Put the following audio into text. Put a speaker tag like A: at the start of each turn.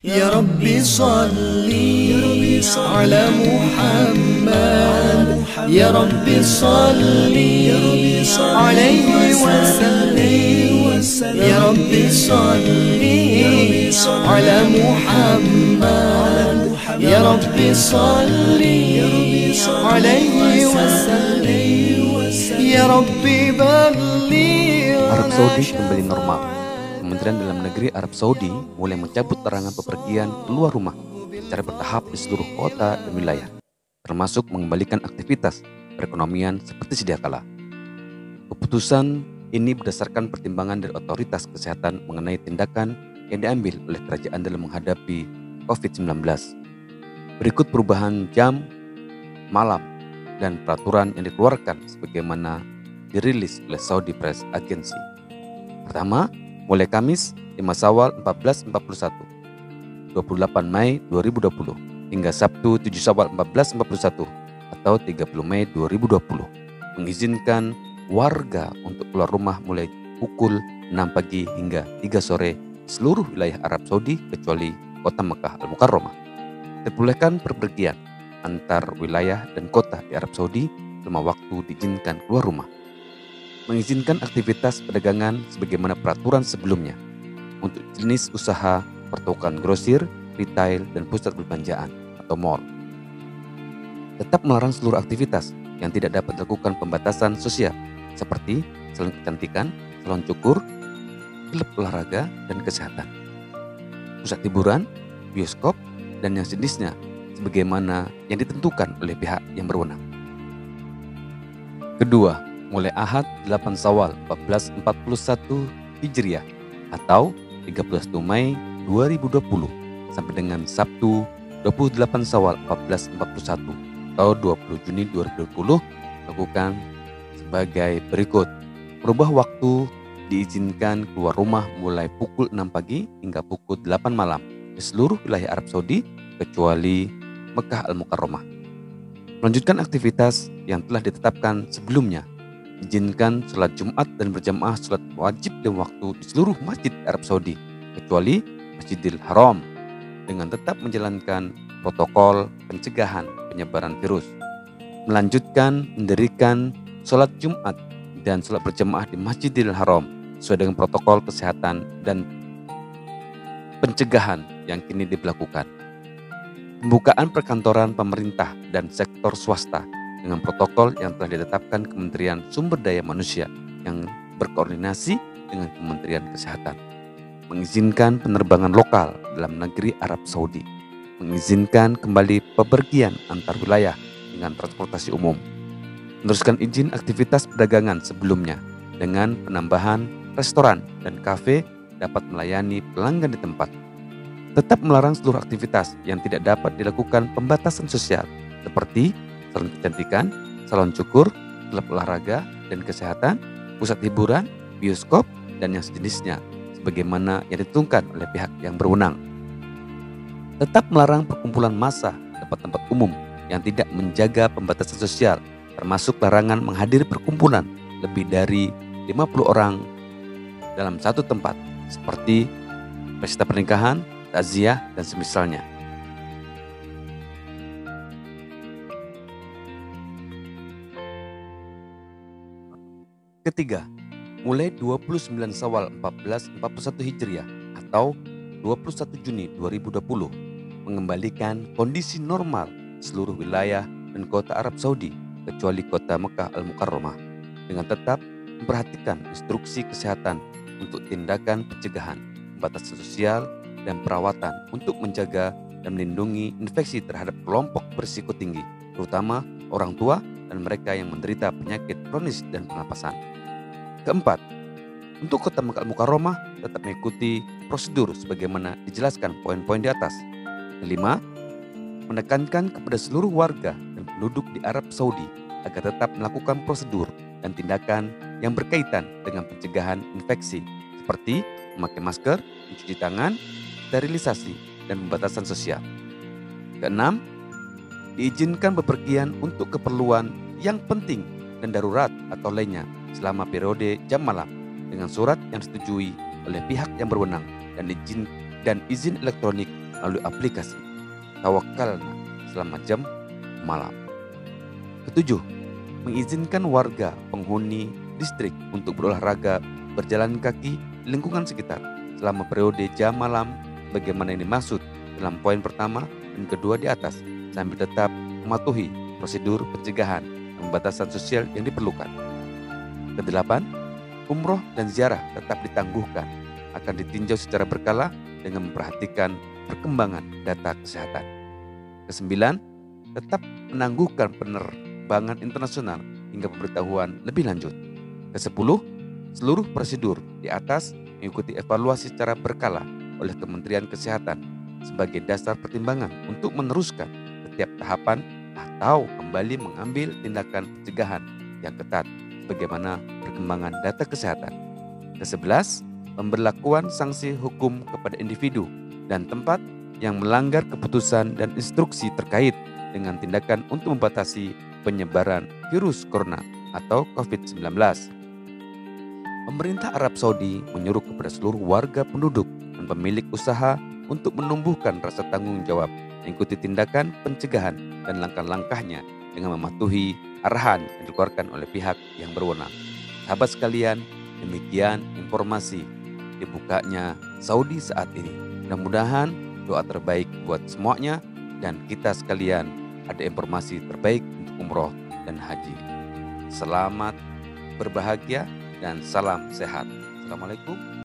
A: يا ربي صلي على محمد يا ربي صلي عليه وسلم يا ربي صلي على محمد يا ربي صلي عليه وسلم يا ربي بلغ.
B: Arab Saudi kembali normal. Kementerian Dalam Negeri Arab Saudi mulai mencabut larangan bepergian keluar rumah secara bertahap di seluruh kota dan wilayah, termasuk mengembalikan aktivitas perekonomian seperti sedia kala. Keputusan ini berdasarkan pertimbangan dari otoritas kesehatan mengenai tindakan yang diambil oleh kerajaan dalam menghadapi COVID-19. Berikut perubahan jam, malam, dan peraturan yang dikeluarkan sebagaimana dirilis oleh Saudi Press Agency. Pertama, mulai Kamis 5 Syawal 1441, 28 Mei 2020 hingga Sabtu 7 Syawal 1441 atau 30 Mei 2020 mengizinkan warga untuk keluar rumah mulai pukul 6 pagi hingga 3 sore di seluruh wilayah Arab Saudi kecuali kota Mekah Al-Mukarramah. Diperbolehkan perpergian antar wilayah dan kota di Arab Saudi selama waktu diizinkan keluar rumah. Mengizinkan aktivitas perdagangan sebagaimana peraturan sebelumnya untuk jenis usaha pertokohan grosir, retail, dan pusat perbelanjaan atau mall. Tetap melarang seluruh aktivitas yang tidak dapat dilakukan pembatasan sosial seperti salon kecantikan, salon cukur, klub olahraga, dan kesehatan, pusat hiburan, bioskop, dan yang sejenisnya sebagaimana yang ditentukan oleh pihak yang berwenang. Kedua, mulai Ahad 8 Syawal 1441 Hijriah atau 31 Mei 2020 sampai dengan Sabtu 28 Syawal 1441 atau 20 Juni 2020 lakukan sebagai berikut. Merubah waktu diizinkan keluar rumah mulai pukul 6 pagi hingga pukul 8 malam di seluruh wilayah Arab Saudi kecuali Mekah Al-Mukarramah. Melanjutkan aktivitas yang telah ditetapkan sebelumnya. Izinkan sholat Jumat dan berjamaah sholat wajib dan waktu di seluruh masjid Arab Saudi kecuali Masjidil Haram dengan tetap menjalankan protokol pencegahan penyebaran virus. Melanjutkan mendirikan sholat Jumat dan sholat berjamaah di Masjidil Haram sesuai dengan protokol kesehatan dan pencegahan yang kini diberlakukan. Pembukaan perkantoran pemerintah dan sektor swasta dengan protokol yang telah ditetapkan Kementerian Sumber Daya Manusia yang berkoordinasi dengan Kementerian Kesehatan. Mengizinkan penerbangan lokal dalam negeri Arab Saudi. Mengizinkan kembali pepergian antar wilayah dengan transportasi umum. Meneruskan izin aktivitas perdagangan sebelumnya dengan penambahan restoran dan kafe dapat melayani pelanggan di tempat. Tetap melarang seluruh aktivitas yang tidak dapat dilakukan pembatasan sosial seperti salon kecantikan, salon cukur, klub olahraga dan kesehatan, pusat hiburan, bioskop, dan yang sejenisnya sebagaimana yang ditentukan oleh pihak yang berwenang. Tetap melarang perkumpulan massa di tempat-tempat umum yang tidak menjaga pembatasan sosial, termasuk larangan menghadiri perkumpulan lebih dari 50 orang dalam satu tempat seperti pesta pernikahan, takziah, dan semisalnya. Ketiga, mulai 29 Syawal 1441 Hijriah atau 21 Juni 2020 mengembalikan kondisi normal seluruh wilayah dan kota Arab Saudi kecuali kota Mekah Al-Mukarramah dengan tetap memperhatikan instruksi kesehatan untuk tindakan pencegahan, pembatasan sosial, dan perawatan untuk menjaga dan melindungi infeksi terhadap kelompok berisiko tinggi, terutama orang tua dan mereka yang menderita penyakit kronis dan pernapasan. Keempat, untuk kota Mekah Al-Mukarramah tetap mengikuti prosedur sebagaimana dijelaskan poin-poin di atas. Kelima, menekankan kepada seluruh warga dan penduduk di Arab Saudi agar tetap melakukan prosedur dan tindakan yang berkaitan dengan pencegahan infeksi seperti memakai masker, mencuci tangan, sterilisasi, dan pembatasan sosial. Keenam, diizinkan bepergian untuk keperluan yang penting dan darurat atau lainnya selama periode jam malam dengan surat yang disetujui oleh pihak yang berwenang dan izin elektronik melalui aplikasi Tawakalna selama jam malam. Ketujuh, mengizinkan warga penghuni distrik untuk berolahraga berjalan kaki di lingkungan sekitar selama periode jam malam bagaimana yang dimaksud dalam poin pertama dan kedua di atas, sambil tetap mematuhi prosedur pencegahan dan pembatasan sosial yang diperlukan. Kedelapan, umroh dan ziarah tetap ditangguhkan, akan ditinjau secara berkala dengan memperhatikan perkembangan data kesehatan. Kesembilan, tetap menangguhkan penerbangan internasional hingga pemberitahuan lebih lanjut. Kesepuluh, seluruh prosedur di atas mengikuti evaluasi secara berkala oleh Kementerian Kesehatan sebagai dasar pertimbangan untuk meneruskan setiap tahapan atau kembali mengambil tindakan pencegahan yang ketat bagaimana perkembangan data kesehatan. Kesebelas, pemberlakuan sanksi hukum kepada individu dan tempat yang melanggar keputusan dan instruksi terkait dengan tindakan untuk membatasi penyebaran virus corona atau COVID-19. Pemerintah Arab Saudi menyuruh kepada seluruh warga penduduk dan pemilik usaha untuk menumbuhkan rasa tanggung jawab, mengikuti tindakan pencegahan dan langkah-langkahnya dengan mematuhi arahan yang dikeluarkan oleh pihak yang berwenang. Sahabat sekalian, demikian informasi dibukanya Saudi saat ini. Mudah-mudahan doa terbaik buat semuanya dan kita sekalian ada informasi terbaik untuk umroh dan haji. Selamat berbahagia dan salam sehat. Assalamualaikum.